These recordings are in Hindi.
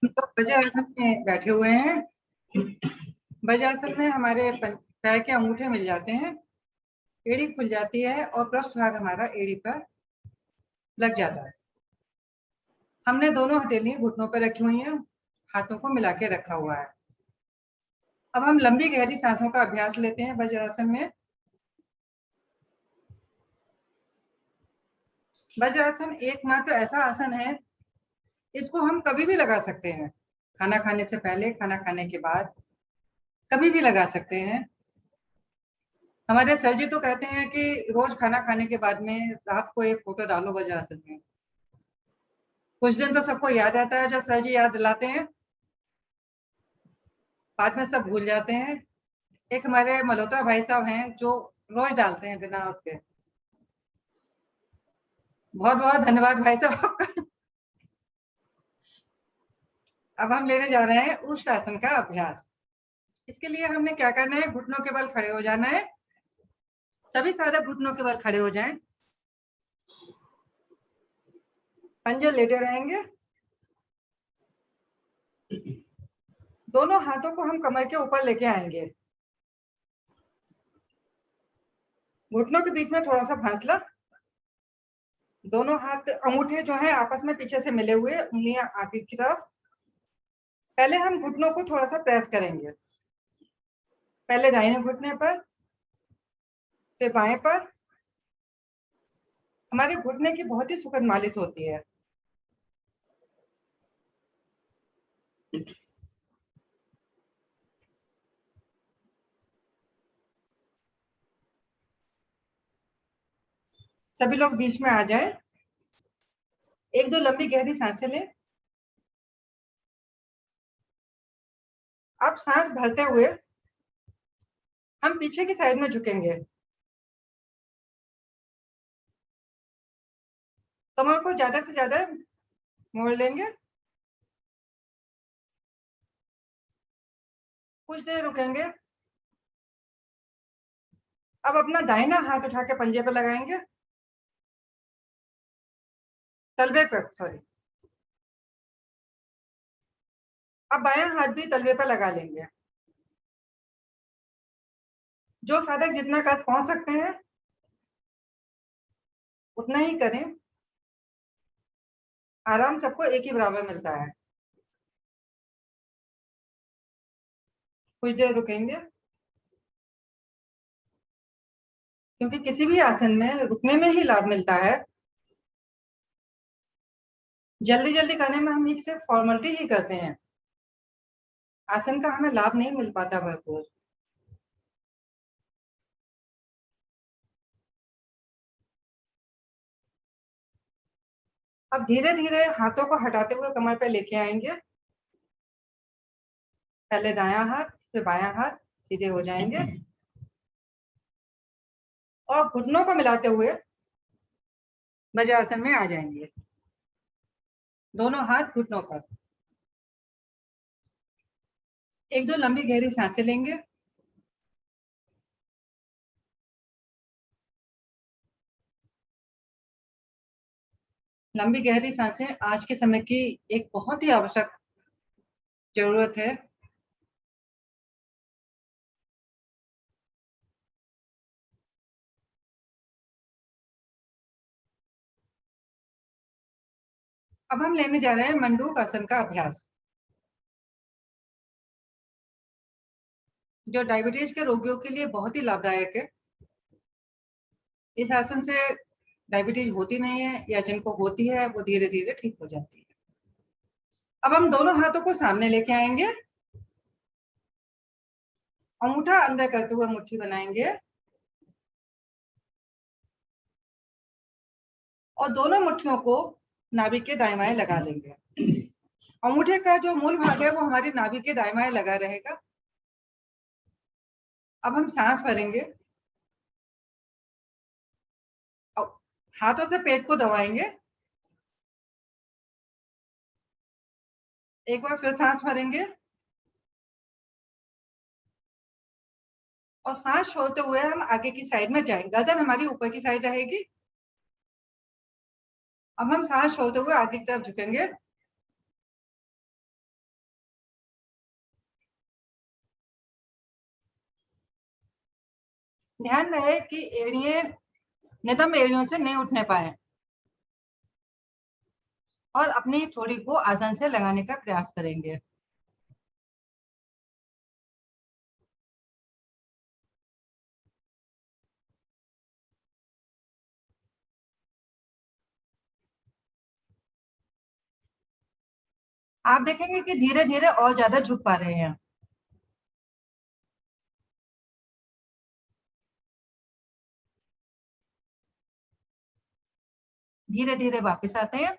तो वज्रासन में बैठे हुए हैं। वज्रासन में हमारे पैर के अंगूठे मिल जाते हैं, एड़ी खुल जाती है और पृष्ठ भाग हमारा एड़ी पर लग जाता है। हमने दोनों हथेली घुटनों पर रखी हुई हैं, हाथों को मिला के रखा हुआ है। अब हम लंबी गहरी सांसों का अभ्यास लेते हैं वज्रासन में। वज्रासन एकमात्र ऐसा आसन है, इसको हम कभी भी लगा सकते हैं। खाना खाने से पहले, खाना खाने के बाद, कभी भी लगा सकते हैं। हमारे सर जी तो कहते हैं कि रोज खाना खाने के बाद में रात को एक फोटो डालो वज्रासन में। कुछ दिन तो सबको याद आता है जब सर जी याद दिलाते हैं, बाद में सब भूल जाते हैं। एक हमारे मल्होत्रा भाई साहब हैं जो रोज डालते हैं बिना उसके। बहुत बहुत धन्यवाद भाई साहब आपका। अब हम लेने जा रहे हैं उष्ट आसन का अभ्यास। इसके लिए हमने क्या करना है, घुटनों के बल खड़े हो जाना है। सभी साधक घुटनों के बल खड़े हो जाएं, पंजे लेटे रहेंगे। दोनों हाथों को हम कमर के ऊपर लेके आएंगे। घुटनों के बीच में थोड़ा सा फासला। दोनों हाथ अंगूठे जो है आपस में पीछे से मिले हुए, उंगलियां आगे की तरफ। पहले हम घुटनों को थोड़ा सा प्रेस करेंगे, पहले दाहिने घुटने पर, फिर बाएं पर। हमारे घुटने की बहुत ही सुखद मालिश होती है। सभी लोग बीच में आ जाएं। एक दो लंबी गहरी सांसें लें। अब सांस भरते हुए हम पीछे की साइड में झुकेंगे, कमर को ज्यादा से ज्यादा मोड़ लेंगे। कुछ देर रुकेंगे। अब अपना दाहिना हाथ उठा के पंजे पे लगाएंगे, तलवे पे, सॉरी। अब बायां हाथ भी तलवे पे लगा लेंगे। जो साधक जितना कद पहुंच सकते हैं उतना ही करें। आराम सबको एक ही बराबर मिलता है। कुछ देर रुकेंगे, क्योंकि किसी भी आसन में रुकने में ही लाभ मिलता है। जल्दी जल्दी करने में हम एक सिर्फ फॉर्मेलिटी ही करते हैं, आसन का हमें लाभ नहीं मिल पाता भरपूर। अब धीरे धीरे हाथों को हटाते हुए कमर पे लेके आएंगे। पहले दायां हाथ, फिर बायां हाथ सीधे हो जाएंगे और घुटनों को मिलाते हुए वज्रासन में आ जाएंगे। दोनों हाथ घुटनों पर। एक दो लंबी गहरी सांसें लेंगे। लंबी गहरी सांसें आज के समय की एक बहुत ही आवश्यक जरूरत है। अब हम लेने जा रहे हैं मंडूक आसन का अभ्यास, जो डायबिटीज के रोगियों के लिए बहुत ही लाभदायक है। इस आसन से डायबिटीज होती नहीं है, या जिनको होती है वो धीरे धीरे ठीक हो जाती है। अब हम दोनों हाथों को सामने लेके आएंगे, अंगूठा अंदर करते हुए मुट्ठी बनाएंगे और दोनों मुट्ठियों को नाभि के दाएं बाएं लगा लेंगे। अंगूठे का जो मूल भाग है वो हमारी नाभि के दाएं बाएं लगा रहेगा। अब हम सांस भरेंगे, हाथों से पेट को दबाएंगे। एक बार फिर सांस भरेंगे और सांस छोड़ते हुए हम आगे की साइड में जाएंगे। गर्दन हमारी ऊपर की साइड रहेगी। अब हम सांस छोड़ते हुए आगे की तरफ झुकेंगे ध्यान रहे कि एड़ियां नितंब एड़ियों से नहीं उठने पाए और अपनी थोड़ी को आसन से लगाने का प्रयास करेंगे। आप देखेंगे कि धीरे धीरे और ज्यादा झुक पा रहे हैं। धीरे धीरे वापस आते हैं।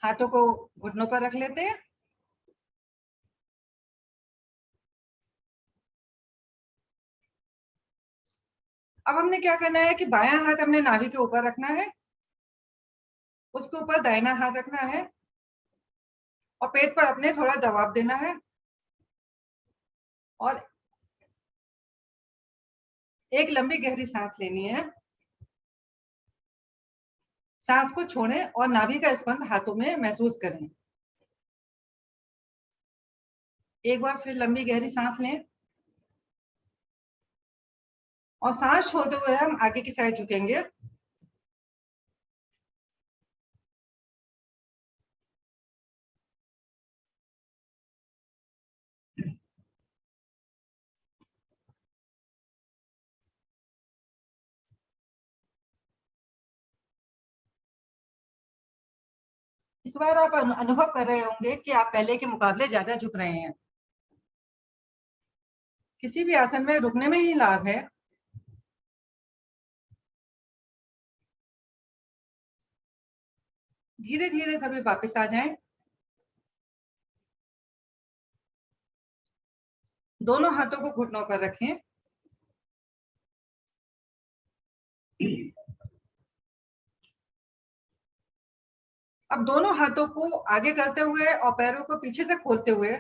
हाथों को घुटनों पर रख लेते हैं। अब हमने क्या करना है कि बायां हाथ हमने नाभि के ऊपर रखना है, उसके ऊपर दाहिना हाथ रखना है और पेट पर अपने थोड़ा दबाव देना है और एक लंबी गहरी सांस लेनी है। सांस को छोड़ें और नाभि का स्पंद हाथों में महसूस करें। एक बार फिर लंबी गहरी सांस लें और सांस छोड़ते हुए हम आगे की साइड झुकेंगे। इस बार आप अनुभव कर रहे होंगे कि आप पहले के मुकाबले ज्यादा झुक रहे हैं। किसी भी आसन में रुकने में ही लाभ है। धीरे धीरे सभी वापस आ जाएं। दोनों हाथों को घुटनों पर रखें। अब दोनों हाथों को आगे करते हुए और पैरों को पीछे से खोलते हुए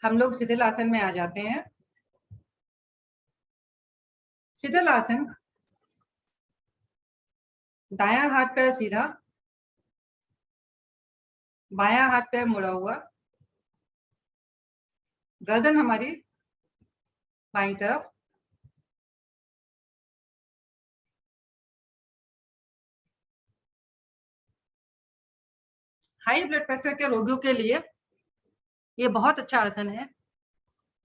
हम लोग शिथिल आसन में आ जाते हैं। शिथिल आसन, दायां हाथ पैर सीधा, बायां हाथ पैर मुड़ा हुआ, गर्दन हमारी बाईं तरफ। हाई ब्लड प्रेशर के रोगियों के लिए ये बहुत अच्छा आसन है।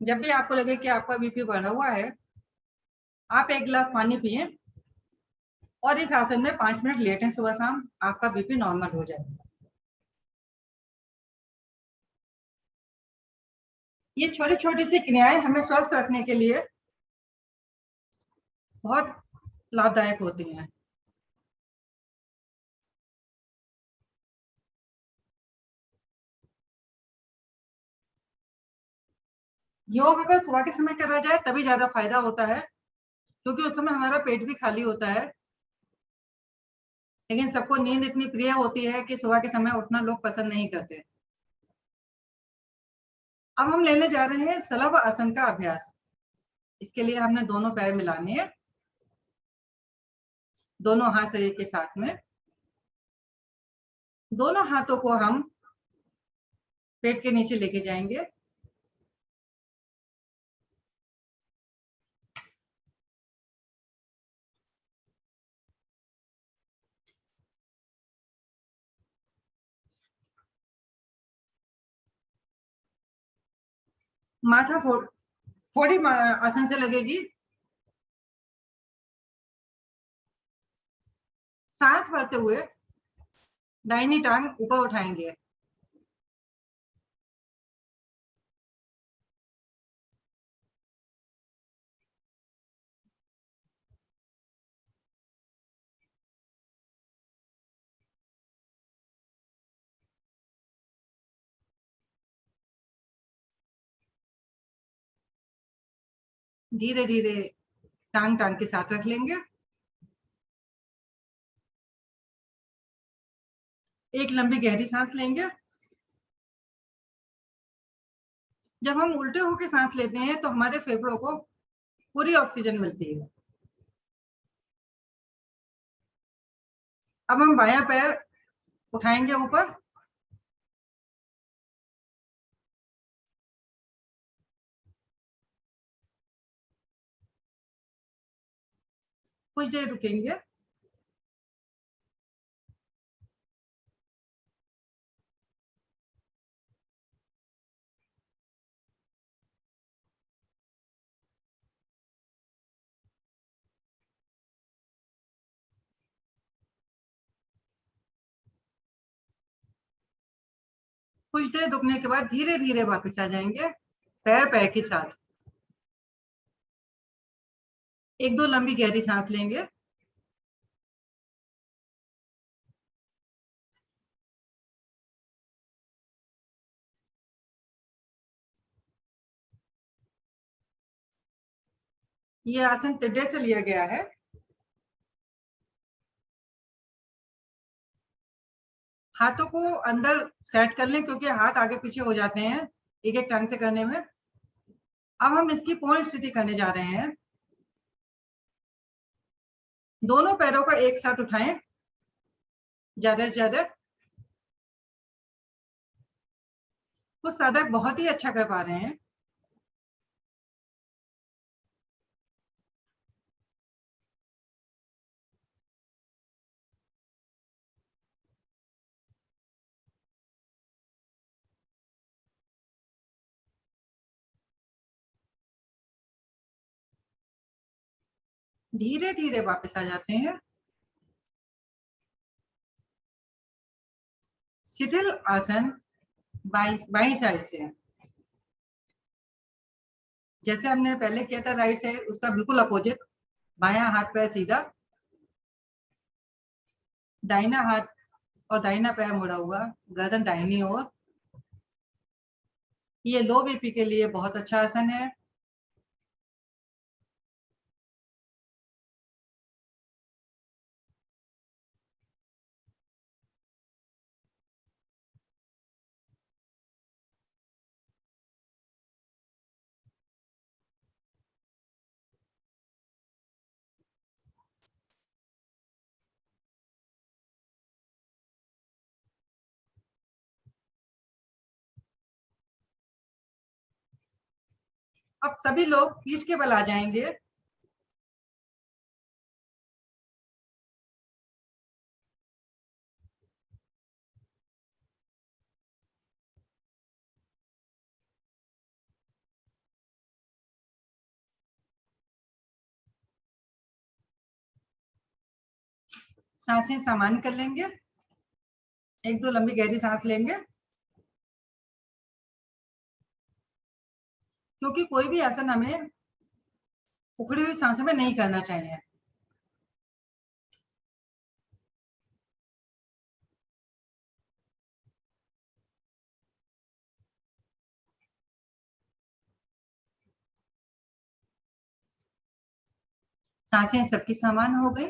जब भी आपको लगे कि आपका बीपी बढ़ा हुआ है, आप एक गिलास पानी पिए और इस आसन में 5 मिनट लेटें सुबह शाम, आपका बीपी नॉर्मल हो जाएगा। ये छोटी छोटी सी क्रियाएं हमें स्वस्थ रखने के लिए बहुत लाभदायक होती हैं। योग अगर सुबह के समय करा जाए तभी ज्यादा फायदा होता है, क्योंकि उस समय हमारा पेट भी खाली होता है। लेकिन सबको नींद इतनी प्रिय होती है कि सुबह के समय उठना लोग पसंद नहीं करते। अब हम लेने जा रहे हैं शलभ आसन का अभ्यास। इसके लिए हमने दोनों पैर मिलाने हैं, दोनों हाथ शरीर के साथ में। दोनों हाथों को हम पेट के नीचे लेके जाएंगे। माथा थोड़ी आसन से लगेगी। सांस भरते हुए दाहिनी टांग ऊपर उठाएंगे। धीरे धीरे टांग टांग के साथ रख लेंगे। एक लंबी गहरी सांस लेंगे। जब हम उल्टे होकर सांस लेते हैं तो हमारे फेफड़ों को पूरी ऑक्सीजन मिलती है। अब हम बायां पैर उठाएंगे ऊपर कुछ देर रुकेंगे। कुछ देर रुकने के बाद धीरे धीरे वापस आ जाएंगे पैर पैर के साथ। एक दो लंबी गहरी सांस लेंगे। ये आसन टिड्डे से लिया गया है। हाथों को अंदर सेट कर लें क्योंकि हाथ आगे पीछे हो जाते हैं एक एक टंग से करने में। अब हम इसकी पूर्ण स्थिति करने जा रहे हैं। दोनों पैरों को एक साथ उठाएं ज्यादा से ज्यादा। वो साधक बहुत ही अच्छा कर पा रहे हैं। धीरे धीरे वापस आ जाते हैं। शिथिल आसन बाई साइड से, जैसे हमने पहले किया था राइट साइड, उसका बिल्कुल अपोजिट। बायां हाथ पैर सीधा, दाहिना हाथ और दाहिना पैर मुड़ा हुआ, गर्दन दाहिनी ओर। ये लो बीपी के लिए बहुत अच्छा आसन है। अब सभी लोग पीठ के बल आ जाएंगे। सांसें सामान्य कर लेंगे। एक दो लंबी गहरी सांस लेंगे, क्योंकि कोई भी आसन हमें उखड़ी हुई सांसों में नहीं करना चाहिए। सांसें सबकी समान हो गई।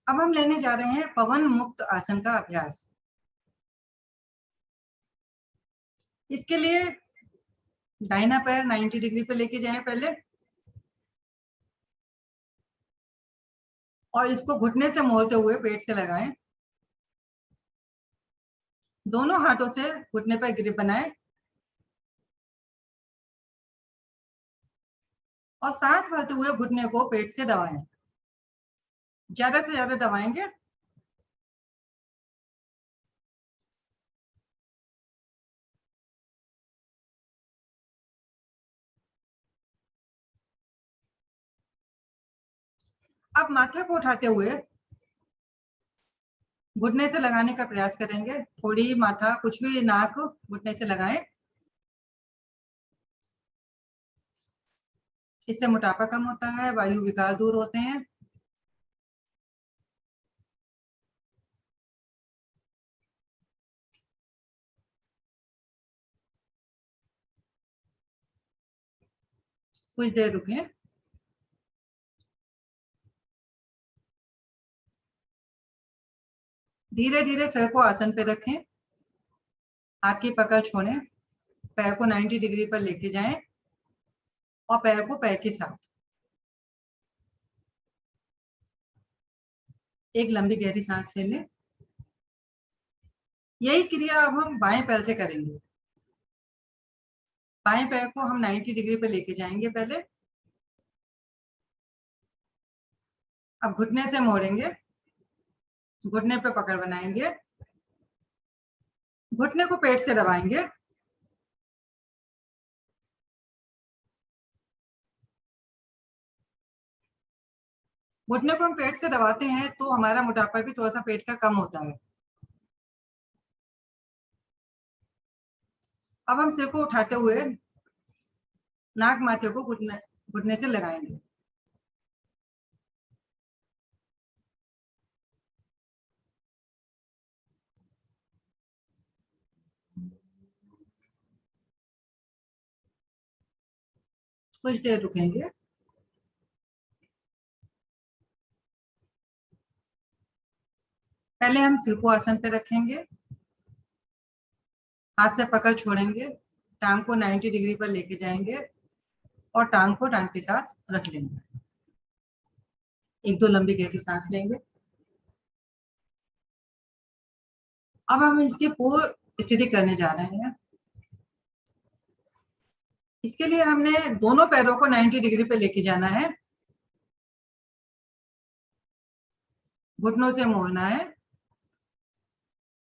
अब हम लेने जा रहे हैं पवन मुक्त आसन का अभ्यास। इसके लिए दाहिना पैर 90 डिग्री पे लेके जाएं पहले, और इसको घुटने से मोड़ते हुए पेट से लगाएं। दोनों हाथों से घुटने पर ग्रिप बनाएं और सांस भरते हुए घुटने को पेट से दबाएं। ज्यादा से ज्यादा दबाएंगे। अब माथा को उठाते हुए घुटने से लगाने का प्रयास करेंगे। थोड़ी माथा, कुछ भी नाक घुटने से लगाएं। इससे मोटापा कम होता है, वायु विकार दूर होते हैं। कुछ देर रुकें। धीरे धीरे सर को आसन पे रखें, हाथ की पकड़ छोड़ें, पैर को 90 डिग्री पर लेके जाएं और पैर को पैर के साथ। एक लंबी गहरी सांस ले लें। यही क्रिया अब हम बाएं पैर से करेंगे। बाएं पैर को हम 90 डिग्री पे लेके जाएंगे पहले, अब घुटने से मोड़ेंगे, घुटने पे पकड़ बनाएंगे, घुटने को पेट से दबाएंगे, घुटने को हम पेट से दबाते हैं तो हमारा मोटापा भी थोड़ा सा पेट का कम होता है। अब हम सिर को उठाते हुए नाक माथे को घुटने से लगाएंगे। कुछ देर रुकेंगे। पहले हम सिर को आसन पे रखेंगे, हाथ से पकड़ छोड़ेंगे, टांग को 90 डिग्री पर लेके जाएंगे और टांग को टांग के साथ रख लेंगे। एक दो लंबी गहरी सांस लेंगे। अब हम इसकी पूर्ण स्थिति करने जा रहे हैं। इसके लिए हमने दोनों पैरों को 90 डिग्री पे लेके जाना है, घुटनों से मोड़ना है,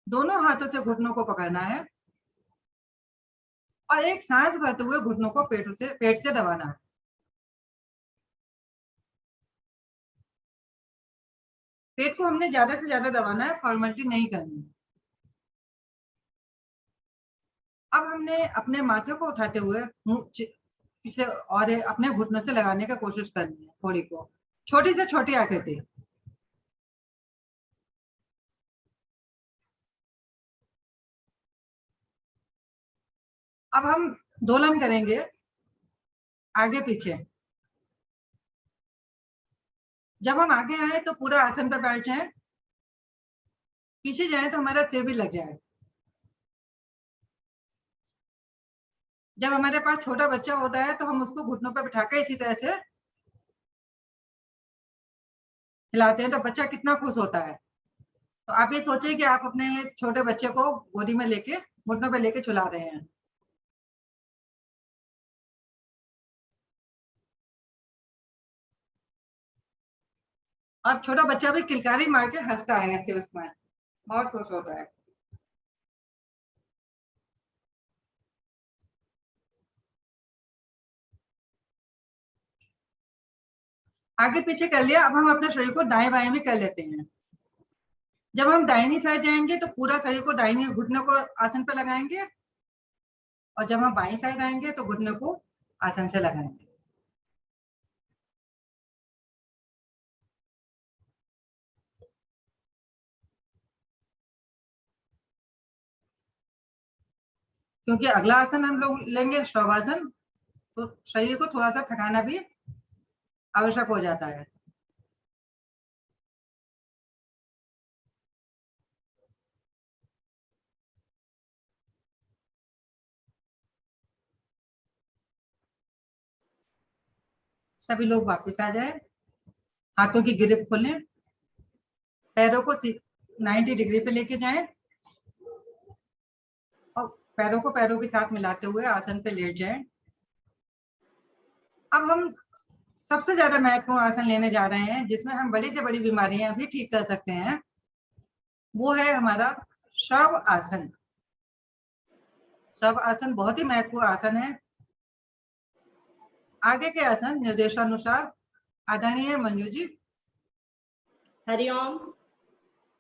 दोनों हाथों से घुटनों को पकड़ना है और एक सांस भरते हुए घुटनों को पेट से दबाना है। पेट को हमने ज्यादा से ज्यादा दबाना है, फॉर्मेलिटी नहीं करनी। अब हमने अपने माथे को उठाते हुए पीछे और अपने घुटनों से लगाने की कोशिश करनी है। थोड़ी को छोटी से छोटी आकृति। अब हम दोलन करेंगे आगे पीछे। जब हम आगे आए तो पूरा आसन पर बैठ जाए, पीछे जाए तो हमारा सिर भी लग जाए। जब हमारे पास छोटा बच्चा होता है तो हम उसको घुटनों पर बिठाकर इसी तरह से हिलाते हैं तो बच्चा कितना खुश होता है। तो आप ये सोचिए कि आप अपने छोटे बच्चे को गोदी में लेके घुटनों पे लेके चला रहे हैं। और छोटा बच्चा भी किलकारी मार के हंसता है ऐसे, उसमें बहुत खुश होता है। आगे पीछे कर लिया। अब हम अपने शरीर को दाएं बाएं भी कर लेते हैं। जब हम दाहिनी साइड जाएंगे तो पूरा शरीर को दाहिनी घुटने को आसन पर लगाएंगे और जब हम बाईं साइड आएंगे तो घुटने को आसन से लगाएंगे। क्योंकि अगला आसन हम लोग लेंगे शवासन, तो शरीर को थोड़ा सा थकाना भी आवश्यक हो जाता है। सभी लोग वापस आ जाए, हाथों की ग्रिप खोलें, पैरों को 90 डिग्री पे लेके जाएं और पैरों को पैरों के साथ मिलाते हुए आसन पे लेट जाएं। अब हम सबसे ज्यादा महत्वपूर्ण आसन लेने जा रहे हैं जिसमें हम बड़ी से बड़ी बीमारियां भी ठीक कर सकते हैं। वो है हमारा शव आसन। शव आसन बहुत ही महत्वपूर्ण आसन है। आगे के आसन निर्देशानुसार आदरणीय मंजू जी। हरिओम।